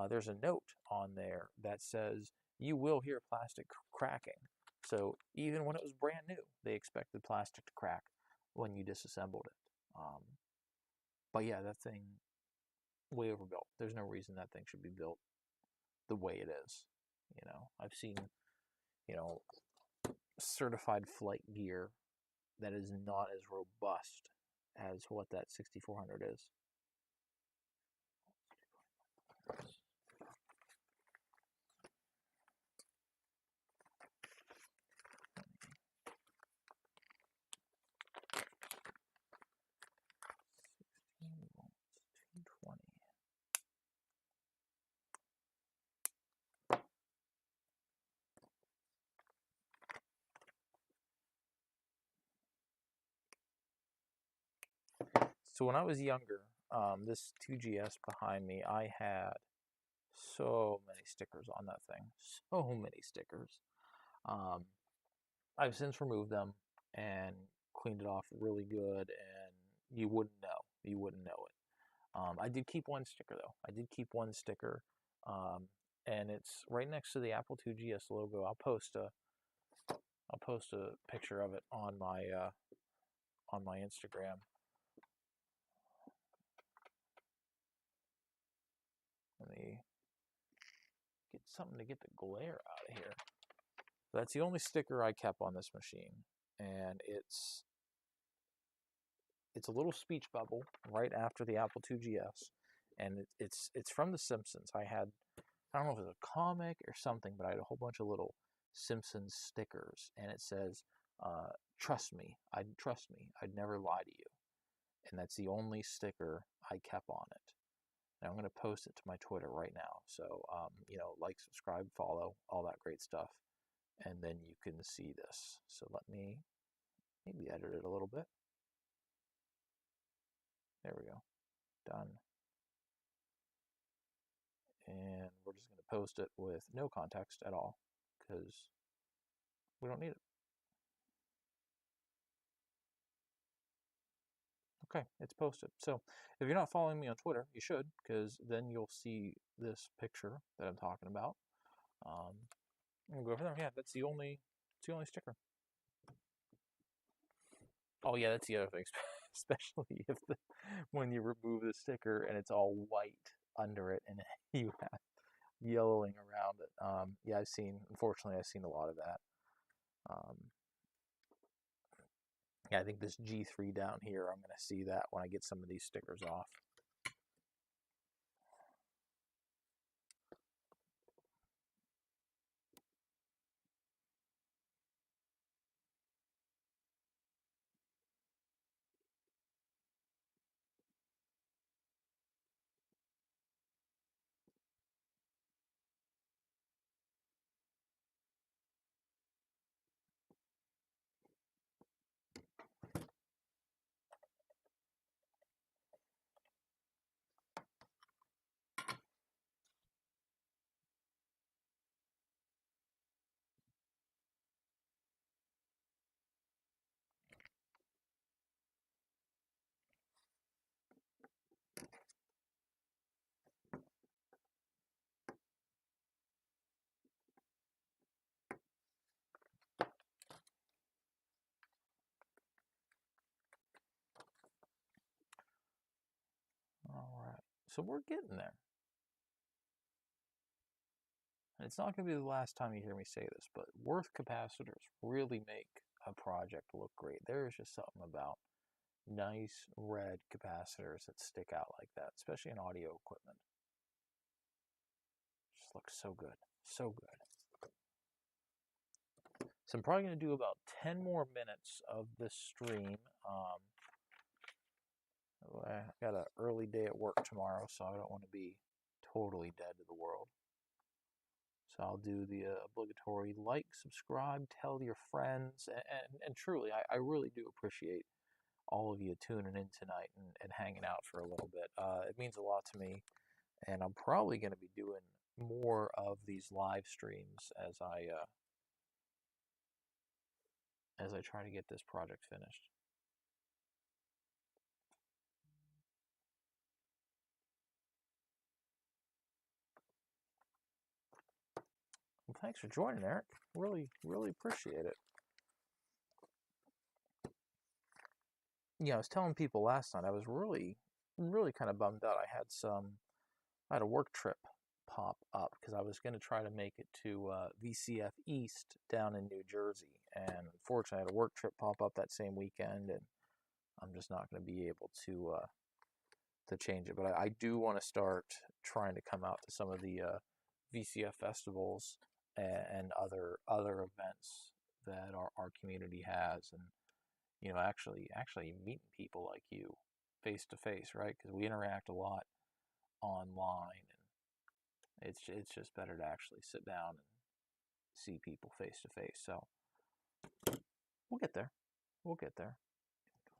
there's a note on there that says you will hear plastic cracking. So even when it was brand new, they expected plastic to crack when you disassembled it. But yeah, that thing way overbuilt. There's no reason that thing should be built the way it is. I've seen, you know, certified flight gear that is not as robust as what that 6400 is. So when I was younger, this 2GS behind me, I had so many stickers on that thing. So many stickers. Um, I've since removed them and cleaned it off really good, and you wouldn't know. You wouldn't know it. I did keep one sticker though. I did keep one sticker, um, and it's right next to the Apple 2GS logo. I'll post a picture of it on my Instagram. Let me get something to get the glare out of here. That's the only sticker I kept on this machine, and it's a little speech bubble right after the Apple 2GS, and it's from The Simpsons. I don't know if it was a comic or something, but I had a whole bunch of little Simpsons stickers, and it says, "Trust me, I'd never lie to you," and that's the only sticker I kept on it. And I'm going to post it to my Twitter right now. So like, subscribe, follow, all that great stuff, and then you can see this. So let me maybe edit it a little bit. There we go. Done. And we're just going to post it with no context at all because we don't need it. Okay, it's posted. So if you're not following me on Twitter, you should, because then you'll see this picture that I'm talking about. We'll go from there. Yeah, it's the only sticker. Oh yeah, that's the other thing, especially when you remove the sticker and it's all white under it and you have yellowing around it. Yeah, unfortunately, I've seen a lot of that. Um, yeah, I think this G3 down here, I'm going to see that when I get some of these stickers off. So we're getting there. And it's not going to be the last time you hear me say this, but Worth capacitors really make a project look great. There is just something about nice red capacitors that stick out like that, especially in audio equipment. Just looks so good. So good. So I'm probably going to do about 10 more minutes of this stream. I got an early day at work tomorrow, so I don't want to be totally dead to the world. So I'll do the obligatory like, subscribe, tell your friends, and truly, I really do appreciate all of you tuning in tonight and hanging out for a little bit. It means a lot to me, and I'm probably going to be doing more of these live streams as I try to get this project finished. Well, thanks for joining, Eric. Really, really appreciate it. I was telling people last night I was really, really kind of bummed out. I had a work trip pop up because I was going to try to make it to VCF East down in New Jersey, and unfortunately, I had a work trip pop up that same weekend, and I'm just not going to be able to change it. But I do want to start trying to come out to some of the VCF festivals and other events that our community has, and actually meeting people like you face to face, right? Because we interact a lot online, and it's just better to actually sit down and see people face to face. So we'll get there. We'll get there.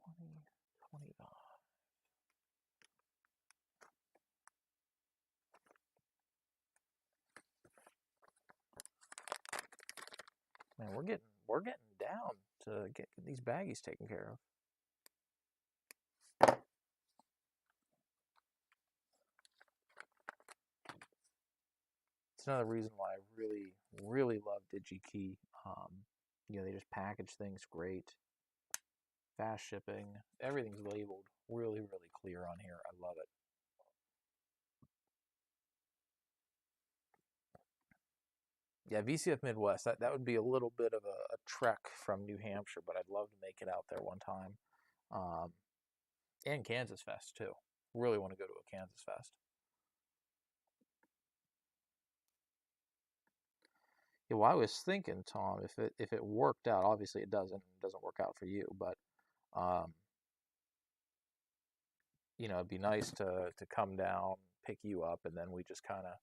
2025. Man, we're getting down to get these baggies taken care of. It's another reason why I really, really love DigiKey. They just package things great, fast shipping. Everything's labeled really, really clear on here. I love it. Yeah, VCF Midwest. That would be a little bit of a trek from New Hampshire, but I'd love to make it out there one time. And Kansas Fest too. Really want to go to a Kansas Fest. Yeah, well, I was thinking, Tom, if it worked out, obviously it doesn't work out for you, but it'd be nice to come down, pick you up, and then we just kind of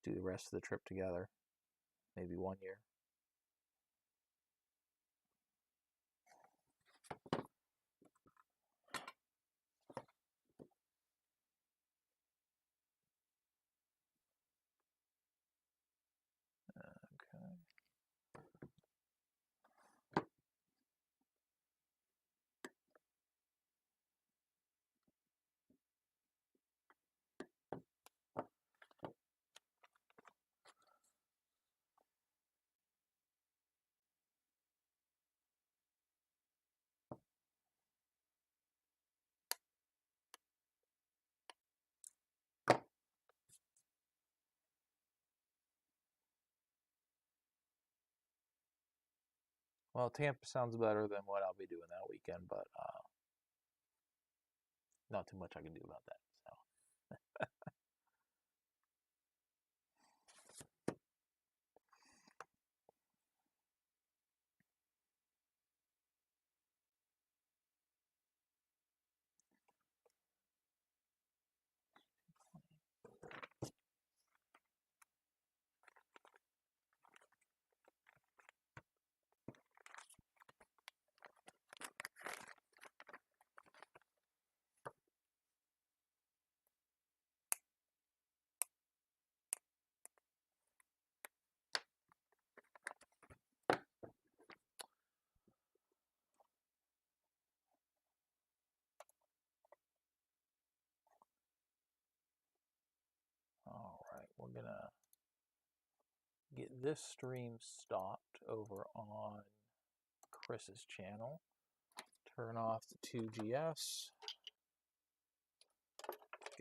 do the rest of the trip together. Maybe one year. Okay. Well, Tampa sounds better than what I'll be doing that weekend, but not too much I can do about that. So. All right, we're gonna get this stream stopped over on Chris's channel. Turn off the 2GS.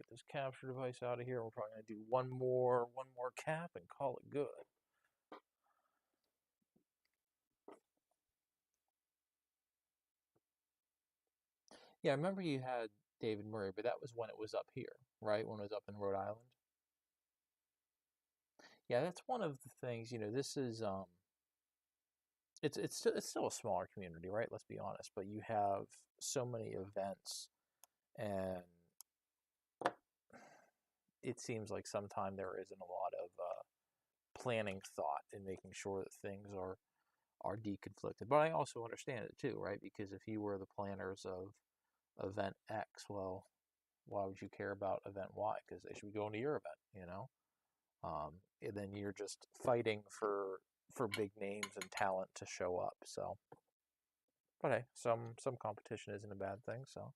get this capture device out of here. We're probably gonna do one more cap and call it good. Yeah, I remember you had David Murray, but that was when it was up here, right? When it was up in Rhode Island. Yeah, that's one of the things. This is it's still a smaller community, right? Let's be honest. But you have so many events, and it seems like sometimes there isn't a lot of planning thought in making sure that things are deconflicted. But I also understand it too, right? Because if you were the planners of event X, well, why would you care about event Y? Because they should be going to your event. And then you're just fighting for big names and talent to show up. So, but hey, some competition isn't a bad thing. So,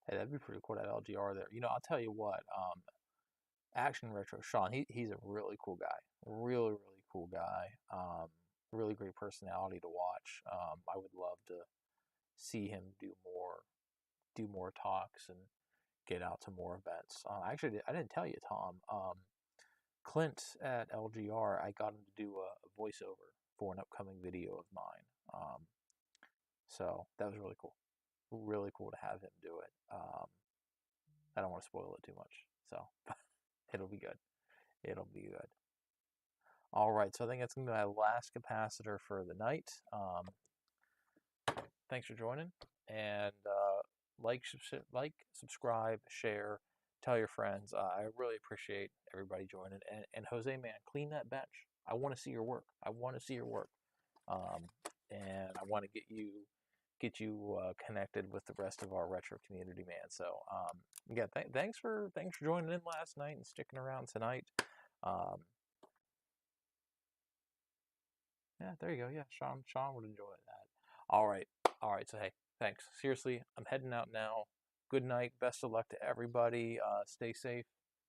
hey, that'd be pretty cool to have LGR there. I'll tell you what. Action Retro Sean, he's a really cool guy, really cool guy. Really great personality to watch. I would love to see him do more talks and get out to more events. Actually, I didn't tell you, Tom. Clint at LGR, I got him to do a voiceover for an upcoming video of mine. So that was really cool. Really cool to have him do it. I don't want to spoil it too much, so it'll be good. It'll be good. All right, so I think that's going to be my last capacitor for the night. Thanks for joining, and like, subscribe, share, tell your friends. I really appreciate everybody joining. And Jose, man, clean that bench. I want to see your work. I want to see your work, um, and I want to get you connected with the rest of our retro community, man. So yeah, thanks for joining in last night and sticking around tonight. Um, yeah, there you go. Yeah, Sean would enjoy that. All right, So hey, thanks. Seriously, I'm heading out now. Good night. Best of luck to everybody. Stay safe.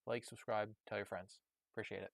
Like, subscribe, tell your friends. Appreciate it.